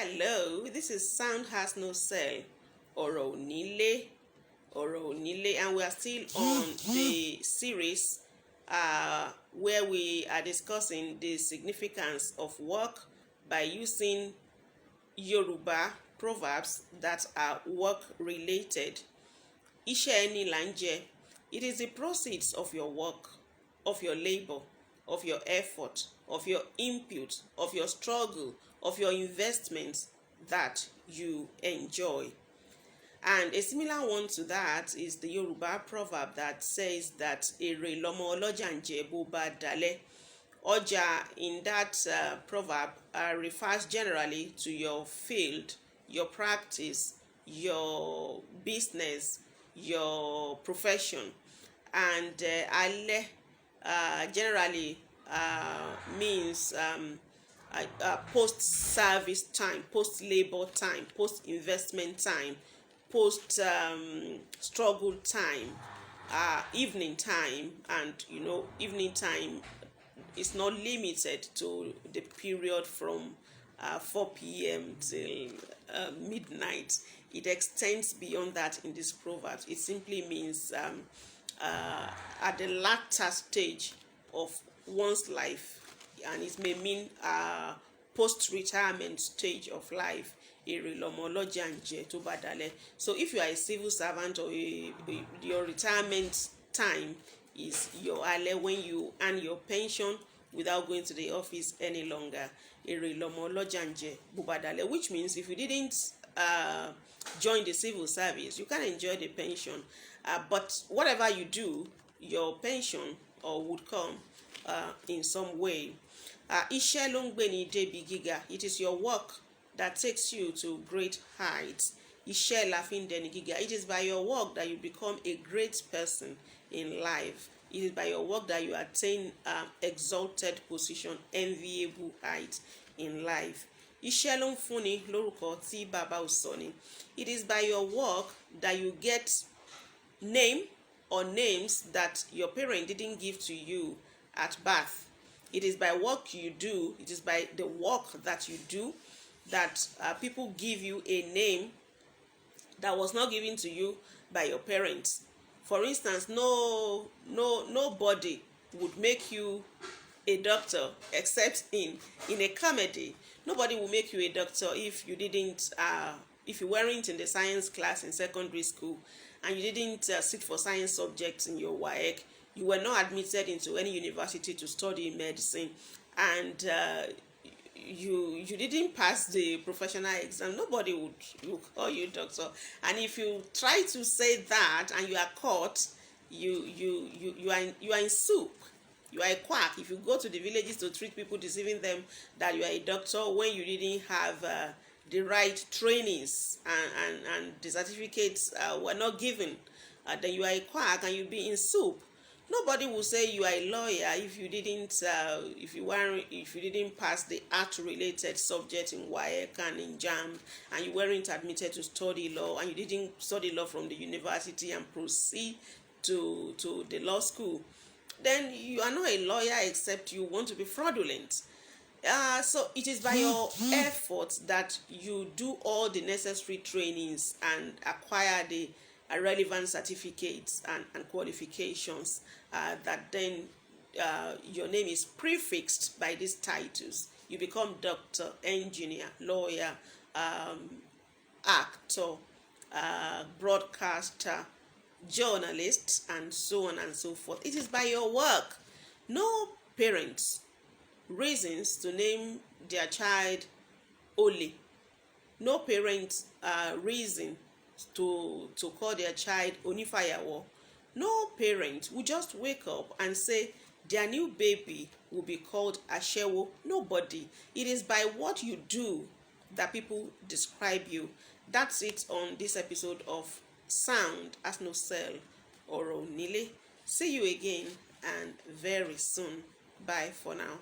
Hello, this is Sound Has No Cell, Oro Nile, and we are still on the series where we are discussing the significance of work by using Yoruba proverbs that are work related. Iṣẹ́ ẹni là ń jẹ. It is the proceeds of your work, of your labor, of your effort, of your input, of your struggle, of your investments that you enjoy. And a similar one to that is the Yoruba proverb that says that èrè lọmọ ọlọ́jà ń jẹ bó bá dalẹ̀. Ọjà in that proverb refers generally to your field, your practice, your business, your profession. And alẹ́ generally means post-service time, post-labor time, post-investment time, post-struggle time, evening time. And evening time is not limited to the period from 4 p.m. till midnight. It extends beyond that in this proverb. It simply means at the latter stage of one's life, and it may mean post-retirement stage of life. So if you are a civil servant or your retirement time is your ale, when you earn your pension without going to the office any longer, which means if you didn't join the civil service, you can't enjoy the pension. But whatever you do, your pension would come in some way. It is your work that takes you to great heights. It is by your work that you become a great person in life. It is by your work that you attain exalted position, enviable height in life. It is by your work that you get name or names that your parent didn't give to you at birth. It is by work you do, it is by the work that you do that people give you a name that was not given to you by your parents. For instance, nobody would make you a doctor except in a comedy. Nobody will make you a doctor if you weren't in the science class in secondary school and you didn't sit for science subjects in your WAEC. You were not admitted into any university to study medicine, and you didn't pass the professional exam. Nobody would call you doctor. And if you try to say that and you are caught, you are in soup. You are a quack. If you go to the villages to treat people, deceiving them that you are a doctor when you didn't have the right trainings and the certificates were not given, then you are a quack and you'll be in soup. Nobody will say you are a lawyer if you didn't pass the art-related subject in WAEC and in JAMB, and you weren't admitted to study law, and you didn't study law from the university and proceed to the law school. Then you are not a lawyer except you want to be fraudulent. So it is by your efforts that you do all the necessary trainings and acquire the relevant certificates and qualifications that then your name is prefixed by these titles. You become doctor, engineer, lawyer, actor, broadcaster, journalist, and so on and so forth. It is by your work. No parents reasons to name their child Oli. No parents reason to call their child Onifayawo. No parent will just wake up and say their new baby will be called Ashewo. Nobody. It is by what you do that people describe you. That's it on this episode of Sound Has No Cell, Oro Nile. See you again and very soon. Bye for now.